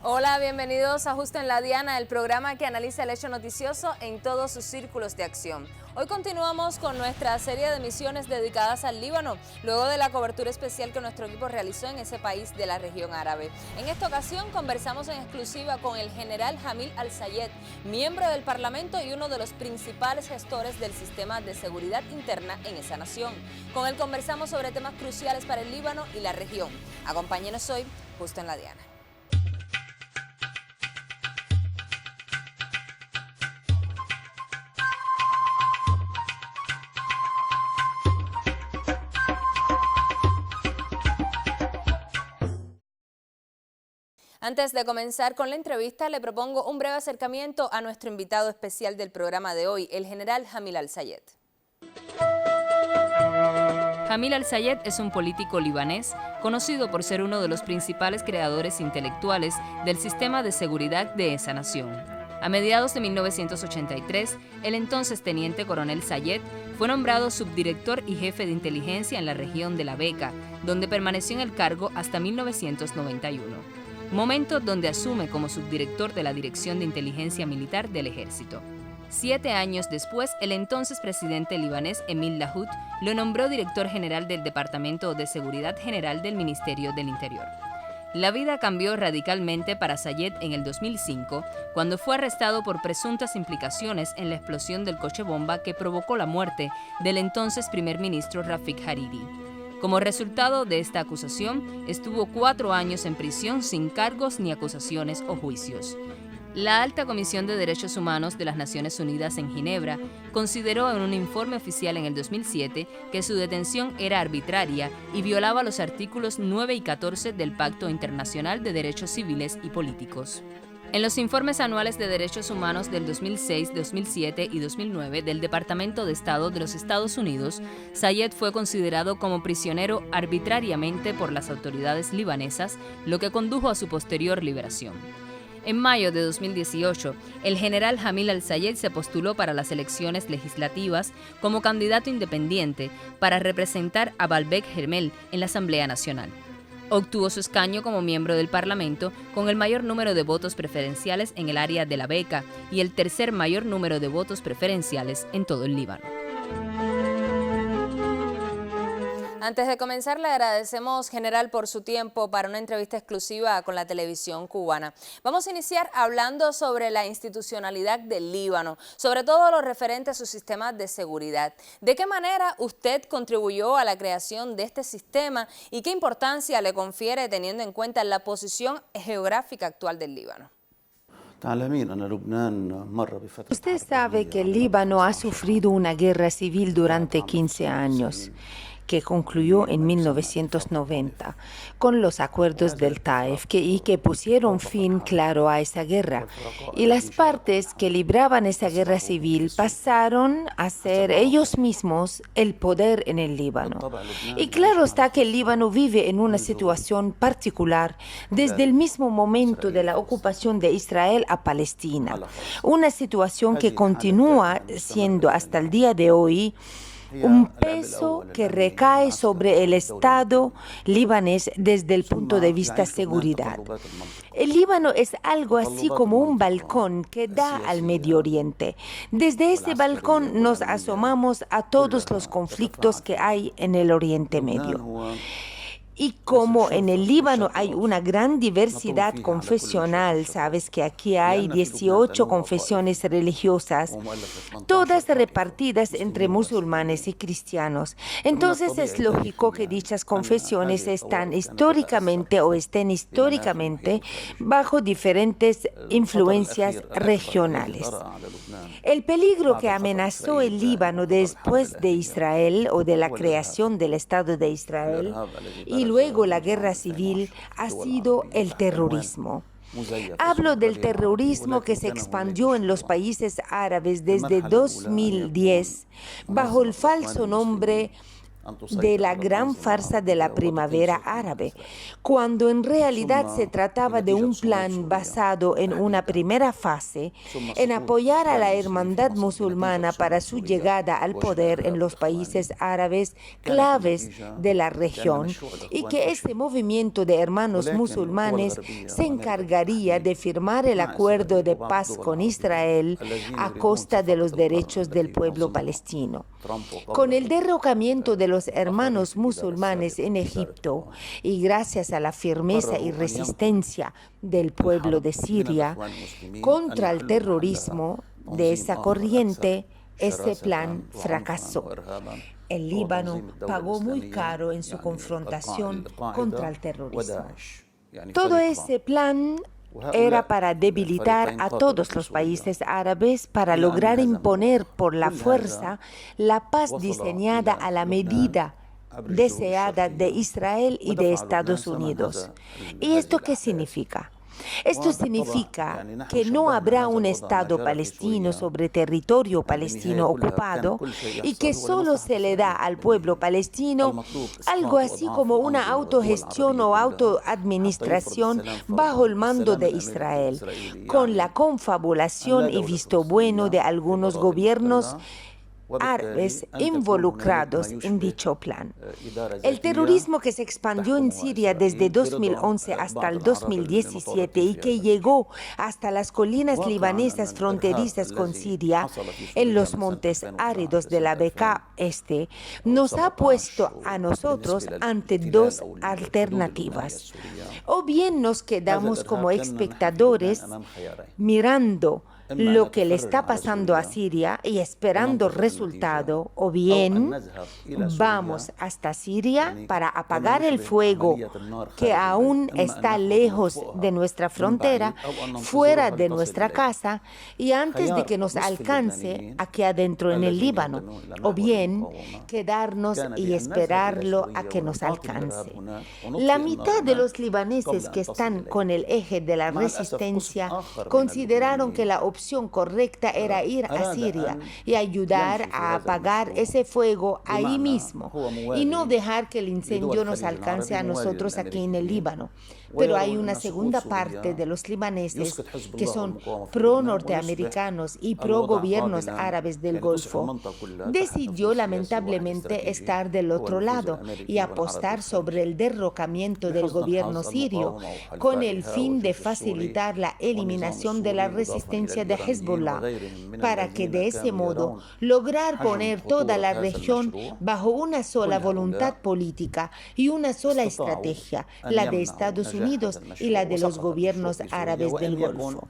Hola, bienvenidos a Justo en la Diana, el programa que analiza el hecho noticioso en todos sus círculos de acción. Hoy continuamos con nuestra serie de emisiones dedicadas al Líbano, luego de la cobertura especial que nuestro equipo realizó en ese país de la región árabe. En esta ocasión conversamos en exclusiva con el general Hamil al-Sayed, miembro del Parlamento y uno de los principales gestores del sistema de seguridad interna en esa nación. Con él conversamos sobre temas cruciales para el Líbano y la región. Acompáñenos hoy, Justo en la Diana. Antes de comenzar con la entrevista, le propongo un breve acercamiento a nuestro invitado especial del programa de hoy, el general Hamil al-Sayed. Hamil al-Sayed es un político libanés conocido por ser uno de los principales creadores intelectuales del sistema de seguridad de esa nación. A mediados de 1983, el entonces teniente coronel Sayed fue nombrado subdirector y jefe de inteligencia en la región de la Beca, donde permaneció en el cargo hasta 1991. Momento donde asume como subdirector de la Dirección de Inteligencia Militar del Ejército. 7 años después, el entonces presidente libanés Emil Lahoud lo nombró director general del Departamento de Seguridad General del Ministerio del Interior. La vida cambió radicalmente para Sayed en el 2005, cuando fue arrestado por presuntas implicaciones en la explosión del coche bomba que provocó la muerte del entonces primer ministro Rafik Hariri. Como resultado de esta acusación, estuvo 4 años en prisión sin cargos ni acusaciones o juicios. La Alta Comisión de Derechos Humanos de las Naciones Unidas en Ginebra consideró en un informe oficial en el 2007 que su detención era arbitraria y violaba los artículos 9 y 14 del Pacto Internacional de Derechos Civiles y Políticos. En los informes anuales de derechos humanos del 2006, 2007 y 2009 del Departamento de Estado de los Estados Unidos, Sayed fue considerado como prisionero arbitrariamente por las autoridades libanesas, lo que condujo a su posterior liberación. En mayo de 2018, el general Hamil al-Sayed se postuló para las elecciones legislativas como candidato independiente para representar a Baalbek Hermel en la Asamblea Nacional. Obtuvo su escaño como miembro del Parlamento con el mayor número de votos preferenciales en el área de la Beca y el tercer mayor número de votos preferenciales en todo el Líbano. Antes de comenzar, le agradecemos, general, por su tiempo para una entrevista exclusiva con la televisión cubana. Vamos a iniciar hablando sobre la institucionalidad del Líbano, sobre todo lo referente a su sistema de seguridad. ¿De qué manera usted contribuyó a la creación de este sistema y qué importancia le confiere teniendo en cuenta la posición geográfica actual del Líbano? Usted sabe que el Líbano ha sufrido una guerra civil durante 15 años. Que concluyó en 1990 con los acuerdos del Taif y que pusieron fin claro a esa guerra. Y las partes que libraban esa guerra civil pasaron a ser ellos mismos el poder en el Líbano. Y claro está que el Líbano vive en una situación particular desde el mismo momento de la ocupación de Israel a Palestina. Una situación que continúa siendo hasta el día de hoy un peso que recae sobre el Estado libanés desde el punto de vista seguridad. El Líbano es algo así como un balcón que da al Medio Oriente. Desde ese balcón nos asomamos a todos los conflictos que hay en el Oriente Medio. Y como en el Líbano hay una gran diversidad confesional, sabes que aquí hay 18 confesiones religiosas, todas repartidas entre musulmanes y cristianos. Entonces es lógico que dichas confesiones estén históricamente bajo diferentes influencias regionales. El peligro que amenazó el Líbano después de Israel o de la creación del Estado de Israel y luego la guerra civil ha sido el terrorismo. Hablo del terrorismo que se expandió en los países árabes desde 2010 bajo el falso nombre de la gran farsa de la primavera árabe, cuando en realidad se trataba de un plan basado en una primera fase en apoyar a la hermandad musulmana para su llegada al poder en los países árabes claves de la región, y que este movimiento de hermanos musulmanes se encargaría de firmar el acuerdo de paz con Israel a costa de los derechos del pueblo palestino. Con el derrocamiento de los hermanos musulmanes en Egipto y gracias a la firmeza y resistencia del pueblo de Siria contra el terrorismo de esa corriente, ese plan fracasó. El Líbano pagó muy caro en su confrontación contra el terrorismo. Todo ese plan era para debilitar a todos los países árabes para lograr imponer por la fuerza la paz diseñada a la medida deseada de Israel y de Estados Unidos. ¿Y esto qué significa? Esto significa que no habrá un Estado palestino sobre territorio palestino ocupado y que solo se le da al pueblo palestino algo así como una autogestión o autoadministración bajo el mando de Israel, con la confabulación y visto bueno de algunos gobiernos árabes involucrados en dicho plan. El terrorismo que se expandió en Siria desde 2011 hasta el 2017 y que llegó hasta las colinas libanesas fronterizas con Siria, en los montes áridos de la Bekaa Este, nos ha puesto a nosotros ante dos alternativas. O bien nos quedamos como espectadores mirando lo que le está pasando a Siria y esperando resultado, o bien vamos hasta Siria para apagar el fuego que aún está lejos de nuestra frontera, fuera de nuestra casa y antes de que nos alcance aquí adentro en el Líbano, o bien quedarnos y esperarlo a que nos alcance. La mitad de los libaneses que están con el eje de la resistencia consideraron que la opción correcta era ir a Siria y ayudar a apagar ese fuego ahí mismo y no dejar que el incendio nos alcance a nosotros aquí en el Líbano. Pero hay una segunda parte de los libaneses que son pro-norteamericanos y pro-gobiernos árabes del Golfo. Decidió lamentablemente estar del otro lado y apostar sobre el derrocamiento del gobierno sirio con el fin de facilitar la eliminación de la resistencia de Hezbollah, para que de ese modo lograr poner toda la región bajo una sola voluntad política y una sola estrategia, la de Estados Unidos y la de los gobiernos árabes del Golfo.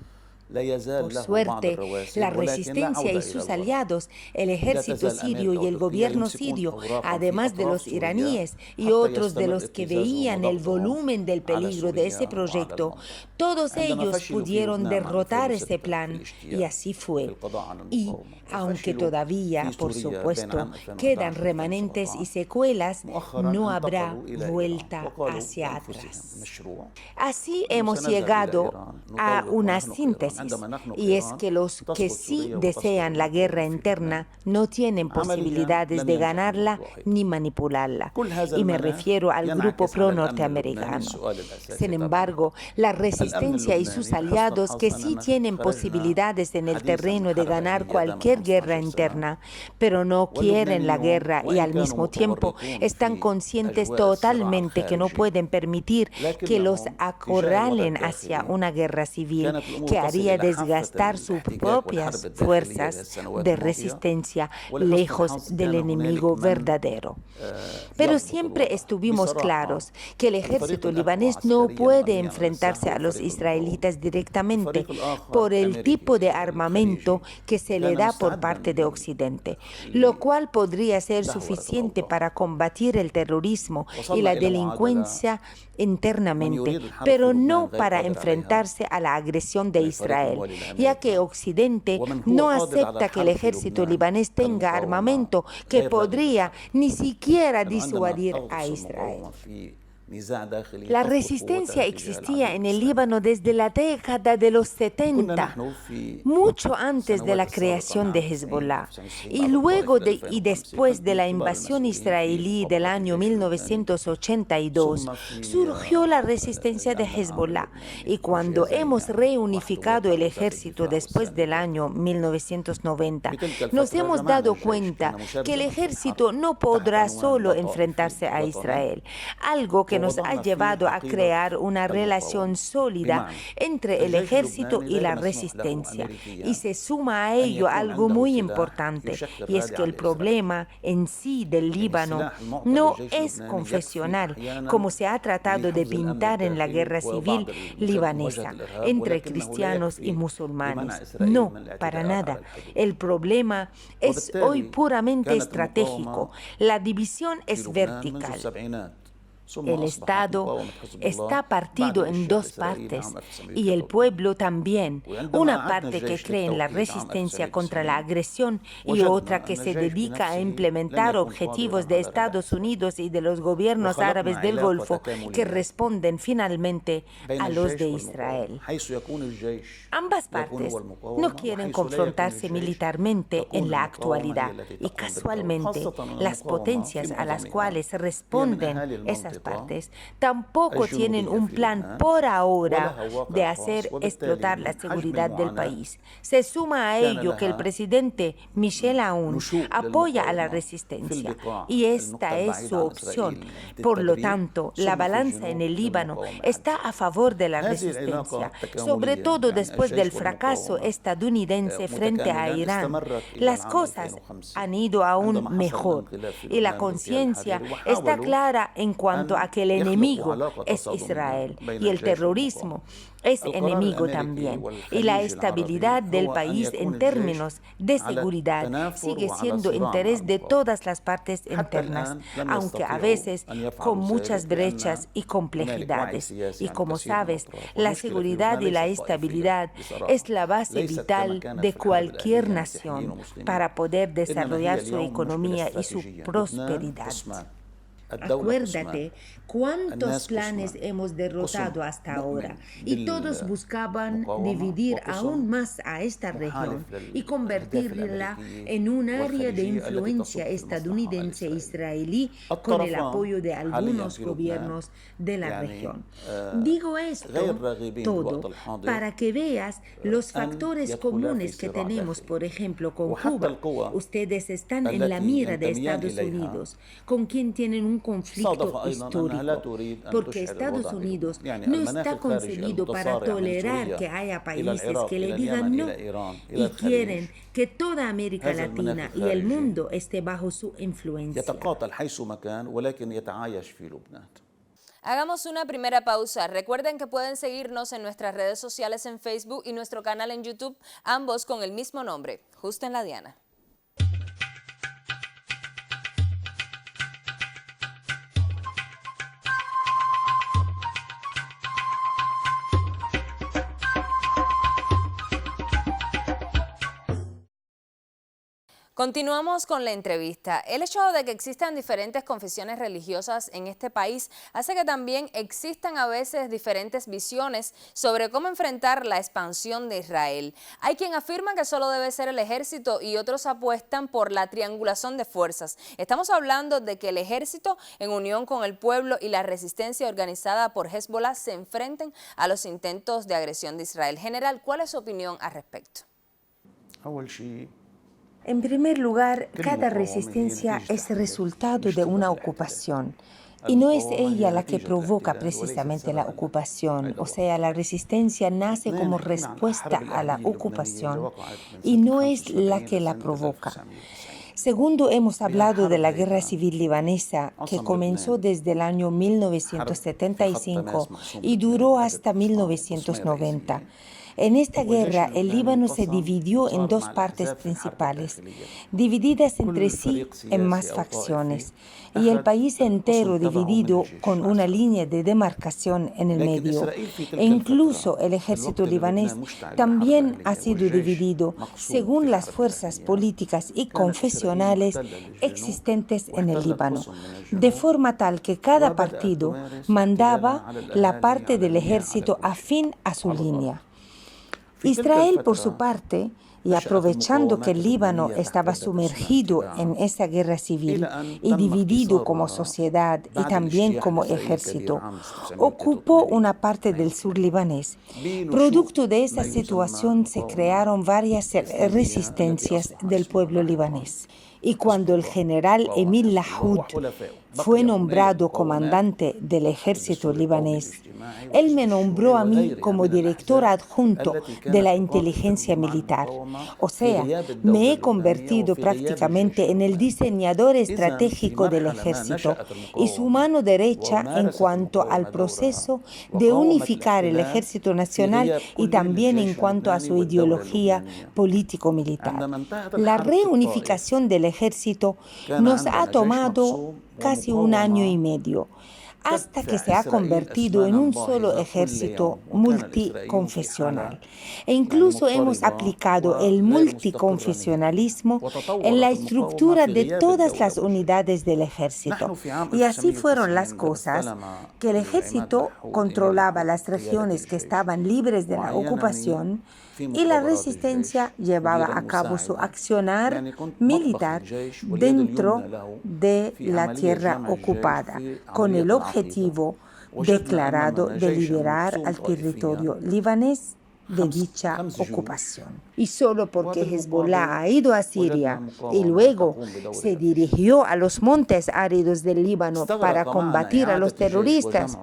Por suerte, la resistencia y sus aliados, el ejército sirio y el gobierno sirio, además de los iraníes y otros de los que veían el volumen del peligro de ese proyecto, todos ellos pudieron derrotar ese plan, y así fue. Y aunque todavía, por supuesto, quedan remanentes y secuelas, no habrá vuelta hacia atrás. Así hemos llegado a una síntesis. Y es que los que sí desean la guerra interna no tienen posibilidades de ganarla ni manipularla. Y me refiero al grupo pro-norteamericano. Sin embargo, la resistencia y sus aliados que sí tienen posibilidades en el terreno de ganar cualquier guerra interna, pero no quieren la guerra y al mismo tiempo están conscientes totalmente que no pueden permitir que los acorralen hacia una guerra civil que haría desgastar sus propias fuerzas de resistencia lejos del enemigo verdadero. Pero siempre estuvimos claros que el ejército libanés no puede enfrentarse a los israelitas directamente por el tipo de armamento que se le da por parte de Occidente, lo cual podría ser suficiente para combatir el terrorismo y la delincuencia internamente, pero no para enfrentarse a la agresión de Israel, ya que Occidente no acepta que el ejército libanés tenga armamento que podría ni siquiera disuadir a Israel. La resistencia existía en el Líbano desde la década de los 70, mucho antes de la creación de Hezbollah. Y luego y después de la invasión israelí del año 1982, surgió la resistencia de Hezbollah. Y cuando hemos reunificado el ejército después del año 1990, nos hemos dado cuenta que el ejército no podrá solo enfrentarse a Israel, algo que nos ha llevado a crear una relación sólida entre el ejército y la resistencia. Y se suma a ello algo muy importante, y es que el problema en sí del Líbano no es confesional, como se ha tratado de pintar en la guerra civil libanesa, entre cristianos y musulmanes. No, para nada. El problema es hoy puramente estratégico. La división es vertical. El Estado está partido en dos partes y el pueblo también. Una parte que cree en la resistencia contra la agresión y otra que se dedica a implementar objetivos de Estados Unidos y de los gobiernos árabes del Golfo que responden finalmente a los de Israel. Ambas partes no quieren confrontarse militarmente en la actualidad y casualmente las potencias a las cuales responden esas partes tampoco tienen un plan por ahora de hacer explotar la seguridad del país. Se suma a ello que el presidente Michel Aoun apoya a la resistencia y esta es su opción. Por lo tanto, la balanza en el Líbano está a favor de la resistencia, sobre todo después del fracaso estadounidense frente a Irán. Las cosas han ido aún mejor y la conciencia está clara en cuanto a que el enemigo es Israel y el terrorismo es enemigo también. Y la estabilidad del país en términos de seguridad sigue siendo interés de todas las partes internas, aunque a veces con muchas brechas y complejidades. Y como sabes, la seguridad y la estabilidad es la base vital de cualquier nación para poder desarrollar su economía y su prosperidad. Acuérdate cuántos planes hemos derrotado hasta ahora y todos buscaban dividir aún más a esta región y convertirla en un área de influencia estadounidense-israelí con el apoyo de algunos gobiernos de la región. Digo esto todo para que veas los factores comunes que tenemos, por ejemplo, con Cuba. Ustedes están en la mira de Estados Unidos, con quien tienen un conflicto histórico, porque Estados Unidos no está concebido para tolerar que haya países que le digan no y quieren que toda América Latina y el mundo esté bajo su influencia. Hagamos una primera pausa. Recuerden que pueden seguirnos en nuestras redes sociales en Facebook y nuestro canal en YouTube, ambos con el mismo nombre, Justo en la Diana. Continuamos con la entrevista. El hecho de que existan diferentes confesiones religiosas en este país hace que también existan a veces diferentes visiones sobre cómo enfrentar la expansión de Israel. Hay quien afirma que solo debe ser el ejército y otros apuestan por la triangulación de fuerzas. Estamos hablando de que el ejército, en unión con el pueblo y la resistencia organizada por Hezbollah, se enfrenten a los intentos de agresión de Israel. General, ¿cuál es su opinión al respecto? En primer lugar, cada resistencia es resultado de una ocupación. Y no es ella la que provoca precisamente la ocupación, o sea, la resistencia nace como respuesta a la ocupación y no es la que la provoca. Segundo, hemos hablado de la guerra civil libanesa, que comenzó desde el año 1975 y duró hasta 1990. En esta guerra, el Líbano se dividió en dos partes principales, divididas entre sí en más facciones, y el país entero dividido con una línea de demarcación en el medio. E incluso el ejército libanés también ha sido dividido según las fuerzas políticas y confesionales existentes en el Líbano, de forma tal que cada partido mandaba la parte del ejército afín a su línea. Israel, por su parte, y aprovechando que el Líbano estaba sumergido en esa guerra civil y dividido como sociedad y también como ejército, ocupó una parte del sur libanés. Producto de esa situación se crearon varias resistencias del pueblo libanés. Y cuando el general Emil Lahoud fue nombrado comandante del ejército libanés, él me nombró a mí como director adjunto de la inteligencia militar. O sea, me he convertido prácticamente en el diseñador estratégico del ejército y su mano derecha en cuanto al proceso de unificar el ejército nacional y también en cuanto a su ideología político-militar. La reunificación del ejército nos ha tomado casi un año y medio, hasta que se ha convertido en un solo ejército multiconfesional. E incluso hemos aplicado el multiconfesionalismo en la estructura de todas las unidades del ejército. Y así fueron las cosas, que el ejército controlaba las regiones que estaban libres de la ocupación y la resistencia llevaba a cabo su accionar militar dentro de la tierra ocupada, con el objetivo declarado de liberar al territorio libanés de dicha ocupación. Y solo porque Hezbollah ha ido a Siria y luego se dirigió a los montes áridos del Líbano para combatir a los terroristas,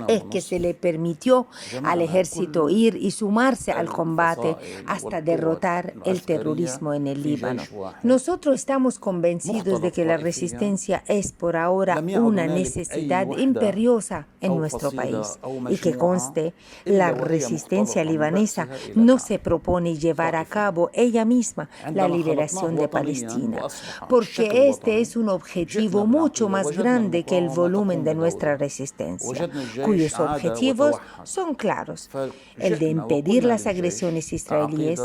es que se le permitió al ejército ir y sumarse al combate hasta derrotar el terrorismo en el Líbano. Nosotros estamos convencidos de que la resistencia es por ahora una necesidad imperiosa en nuestro país y que conste, la resistencia libanesa no se propone llevar a cabo ella misma la liberación de Palestina, porque este es un objetivo mucho más grande que el volumen de nuestra resistencia, cuyos objetivos son claros: el de impedir las agresiones israelíes,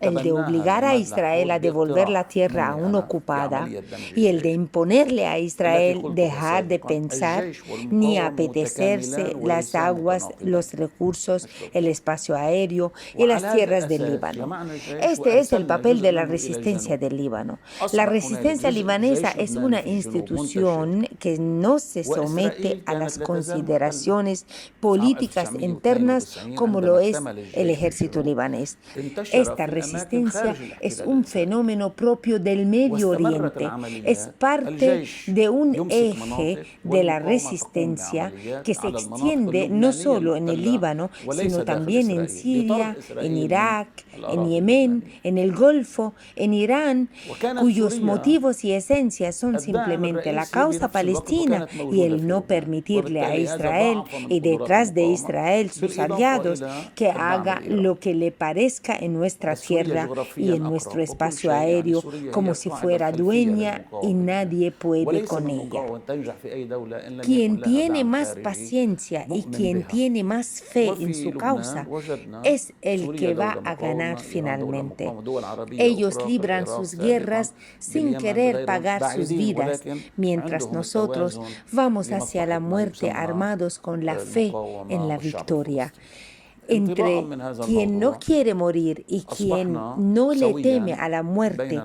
el de obligar a Israel a devolver la tierra aún ocupada y el de imponerle a Israel dejar de pensar ni apetecerse las aguas, los recursos, el espacio aéreo y las tierras del Líbano. Este es el papel de la resistencia del Líbano. La resistencia libanesa es una institución que no se somete a las consideraciones políticas internas como lo es el ejército libanés. Esta resistencia es un fenómeno propio del Medio Oriente, es parte de un eje de la resistencia que se extiende no solo en el Líbano, sino también en Siria, en Irak, en Yemen, en el Golfo, en Irán, cuyos motivos y esencias son simplemente la causa palestina y el no permitirle a Israel y detrás de Israel sus aliados que haga lo que le parezca en nuestra tierra y en nuestro espacio aéreo como si fuera dueña y nadie puede con ella. Quien tiene más paciencia y quien tiene más fe en su causa es el que va a ganar finalmente. Ellos libran sus guerras sin querer pagar sus vidas, mientras nosotros vamos hacia la muerte armados con la fe en la victoria. Entre quien no quiere morir y quien no le teme a la muerte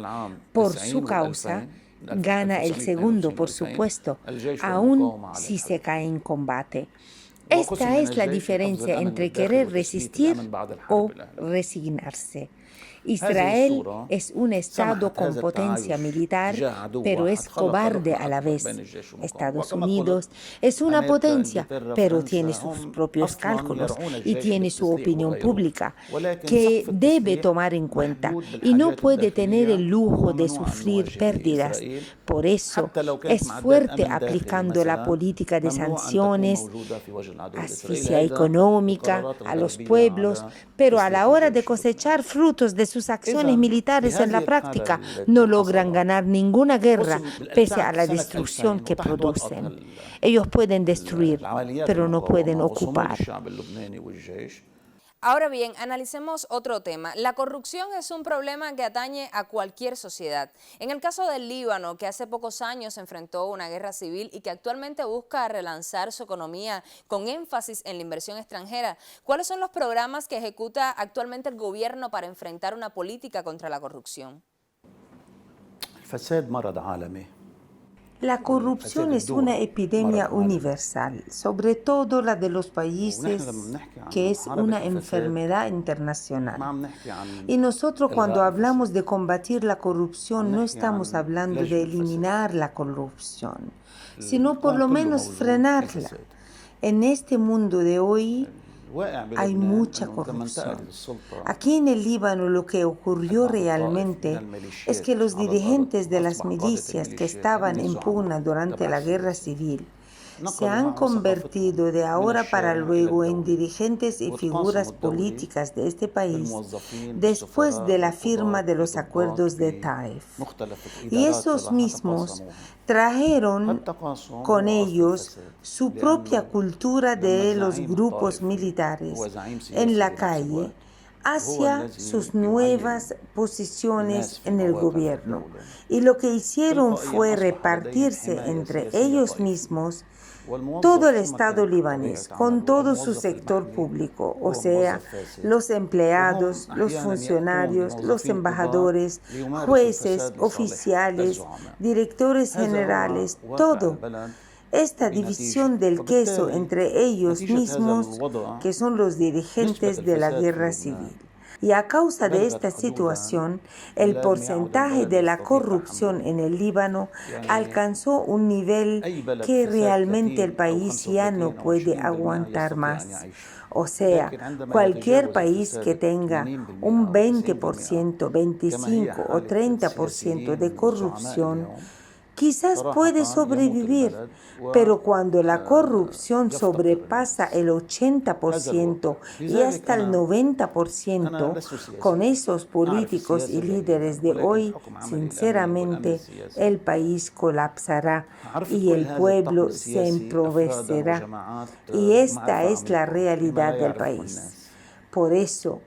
por su causa, gana el segundo, por supuesto, aun si se cae en combate. Esta es la diferencia entre querer resistir o resignarse. Israel es un Estado con potencia militar, pero es cobarde a la vez. Estados Unidos es una potencia, pero tiene sus propios cálculos y tiene su opinión pública que debe tomar en cuenta y no puede tener el lujo de sufrir pérdidas. Por eso es fuerte aplicando la política de sanciones asfixia económica a los pueblos, pero a la hora de cosechar frutos de sus acciones militares en la práctica no logran ganar ninguna guerra pese a la destrucción que producen. Ellos pueden destruir, pero no pueden ocupar. Ahora bien, analicemos otro tema. La corrupción es un problema que atañe a cualquier sociedad. En el caso del Líbano, que hace pocos años enfrentó una guerra civil y que actualmente busca relanzar su economía con énfasis en la inversión extranjera, ¿cuáles son los programas que ejecuta actualmente el gobierno para enfrentar una política contra la corrupción? La corrupción es una epidemia universal, sobre todo la de los países, que es una enfermedad internacional. Y nosotros cuando hablamos de combatir la corrupción no estamos hablando de eliminar la corrupción, sino por lo menos frenarla. En este mundo de hoy hay mucha corrupción. Aquí en el Líbano lo que ocurrió realmente es que los dirigentes de las milicias que estaban en pugna durante la guerra civil se han convertido de ahora para luego en dirigentes y figuras políticas de este país después de la firma de los acuerdos de Taif. Y esos mismos trajeron con ellos su propia cultura de los grupos militares en la calle hacia sus nuevas posiciones en el gobierno. Y lo que hicieron fue repartirse entre ellos mismos todo el Estado libanés, con todo su sector público, o sea, los empleados, los funcionarios, los embajadores, jueces, oficiales, directores generales, todo. Esta división del queso entre ellos mismos, que son los dirigentes de la guerra civil. Y a causa de esta situación, el porcentaje de la corrupción en el Líbano alcanzó un nivel que realmente el país ya no puede aguantar más. O sea, cualquier país que tenga un 20%, 25% o 30% de corrupción, quizás puede sobrevivir, pero cuando la corrupción sobrepasa el 80% y hasta el 90%, con esos políticos y líderes de hoy, sinceramente, el país colapsará y el pueblo se empobrecerá. Y esta es la realidad del país. Por eso,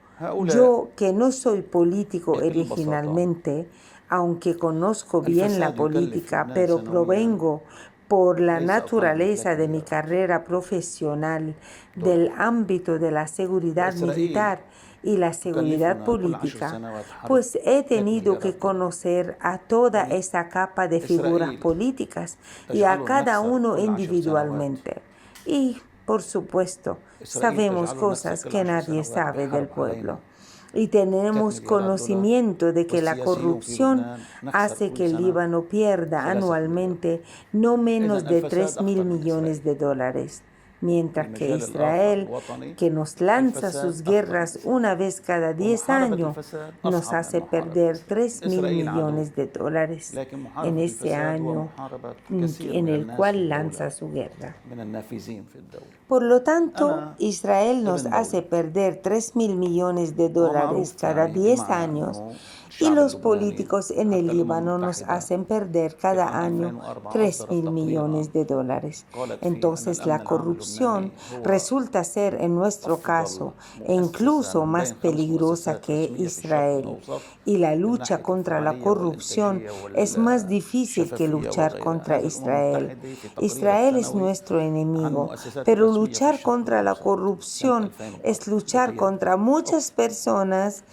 yo, que no soy político originalmente, aunque conozco bien la política, pero provengo por la naturaleza de mi carrera profesional del ámbito de la seguridad militar y la seguridad política, pues he tenido que conocer a toda esa capa de figuras políticas y a cada uno individualmente. Y, por supuesto, sabemos cosas que nadie sabe del pueblo. Y tenemos conocimiento de que la corrupción hace que el Líbano pierda anualmente no menos de 3.000 millones de dólares, mientras que Israel, que nos lanza sus guerras una vez cada 10 años, nos hace perder 3.000 millones de dólares en ese año en el cual lanza su guerra. Por lo tanto, Israel nos hace perder 3.000 millones de dólares cada 10 años y los políticos en el Líbano nos hacen perder cada año 3.000 millones de dólares. Entonces la corrupción resulta ser en nuestro caso incluso más peligrosa que Israel. Y la lucha contra la corrupción es más difícil que luchar contra Israel. Israel es nuestro enemigo, pero luchar contra la corrupción es luchar contra muchas personas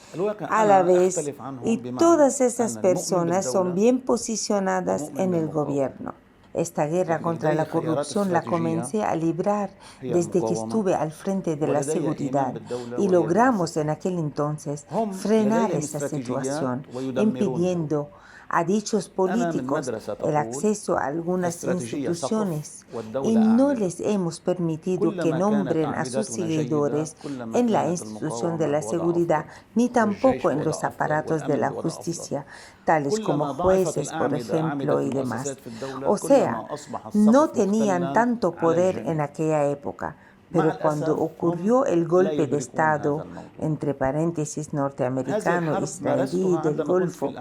a la vez, y todas esas personas son bien posicionadas en el gobierno. Esta guerra contra la corrupción la comencé a librar desde que estuve al frente de la seguridad y logramos en aquel entonces frenar esa situación, impidiendo a dichos políticos el acceso a algunas instituciones y no les hemos permitido que nombren a sus seguidores en la institución de la seguridad ni tampoco en los aparatos de la justicia, tales como jueces, por ejemplo, y demás. O sea, no tenían tanto poder en aquella época. Pero cuando ocurrió el golpe de Estado, entre paréntesis norteamericano-israelí del Golfo,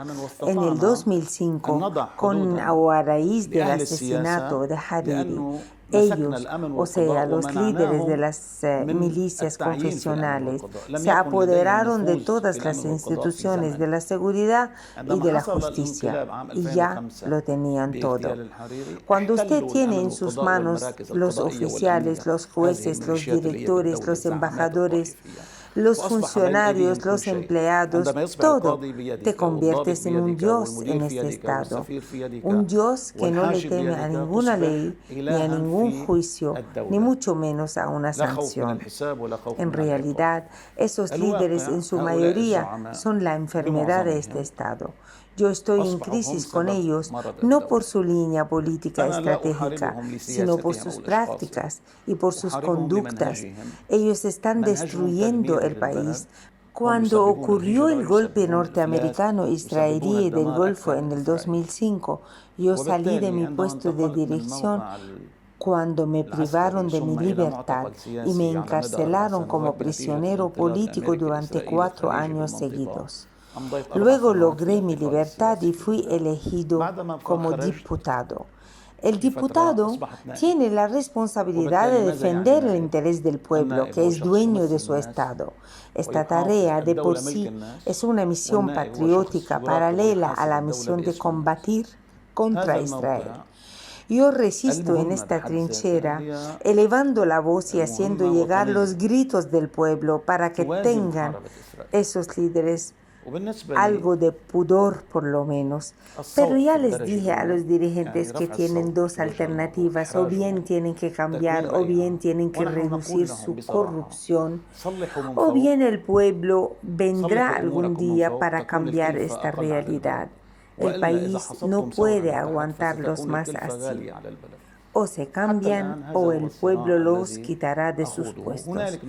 en el 2005, con o a raíz del asesinato de Hariri, ellos, o sea, los líderes de las milicias confesionales, se apoderaron de todas las instituciones de la seguridad y de la justicia, y ya lo tenían todo. Cuando usted tiene en sus manos los oficiales, los jueces, los directores, los embajadores, los funcionarios, los empleados, todo, te conviertes en un dios en este estado. Un dios que no le teme a ninguna ley, ni a ningún juicio, ni mucho menos a una sanción. En realidad, esos líderes en su mayoría son la enfermedad de este estado. Yo estoy en crisis con ellos, no por su línea política estratégica, sino por sus prácticas y por sus conductas. Ellos están destruyendo el país. Cuando ocurrió el golpe norteamericano-israelí del Golfo en el 2005, yo salí de mi puesto de dirección cuando me privaron de mi libertad y me encarcelaron como prisionero político durante 4 años seguidos. Luego logré mi libertad y fui elegido como diputado. El diputado tiene la responsabilidad de defender el interés del pueblo, que es dueño de su Estado. Esta tarea de por sí es una misión patriótica paralela a la misión de combatir contra Israel. Yo resisto en esta trinchera, elevando la voz y haciendo llegar los gritos del pueblo para que tengan esos líderes algo de pudor por lo menos. Pero ya les dije a los dirigentes que tienen 2 alternativas: o bien tienen que cambiar, o bien tienen que reducir su corrupción, o bien el pueblo vendrá algún día para cambiar esta realidad. El país no puede aguantarlos más así. O se cambian o el pueblo los quitará de sus puestos.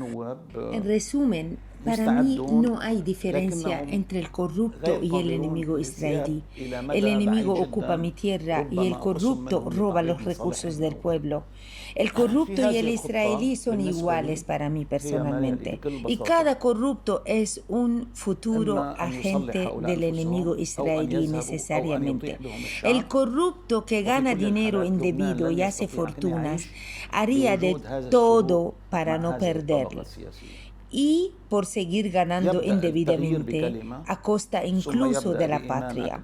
En resumen, para mí no hay diferencia entre el corrupto y el enemigo israelí. El enemigo ocupa mi tierra y el corrupto roba los recursos del pueblo. El corrupto y el israelí son iguales para mí personalmente. Y cada corrupto es un futuro agente del enemigo israelí necesariamente. El corrupto que gana dinero indebido y hace fortunas haría de todo para no perderlo. Y por seguir ganando indebidamente a costa incluso de la patria.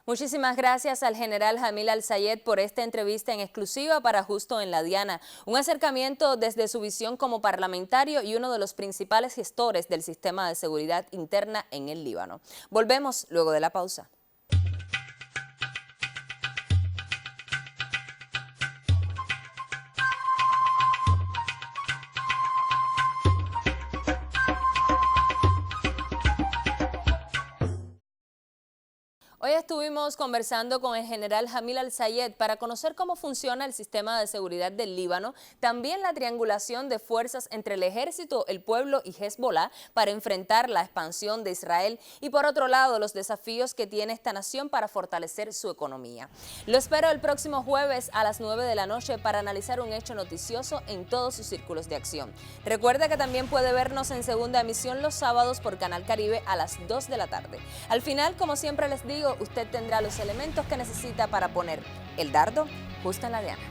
Muchísimas gracias al general Jamil Al-Sayed por esta entrevista en exclusiva para Justo en la Diana. Un acercamiento desde su visión como parlamentario y uno de los principales gestores del sistema de seguridad interna en el Líbano. Volvemos luego de la pausa. Hoy estuvimos conversando con el general Jamil Al-Sayed para conocer cómo funciona el sistema de seguridad del Líbano, también la triangulación de fuerzas entre el ejército, el pueblo y Hezbollah para enfrentar la expansión de Israel y por otro lado los desafíos que tiene esta nación para fortalecer su economía. Lo espero el próximo jueves a las 9 de la noche para analizar un hecho noticioso en todos sus círculos de acción. Recuerda que también puede vernos en segunda emisión los sábados por Canal Caribe a las 2 de la tarde. Al final, como siempre les digo, usted tendrá los elementos que necesita para poner el dardo justo en la diana.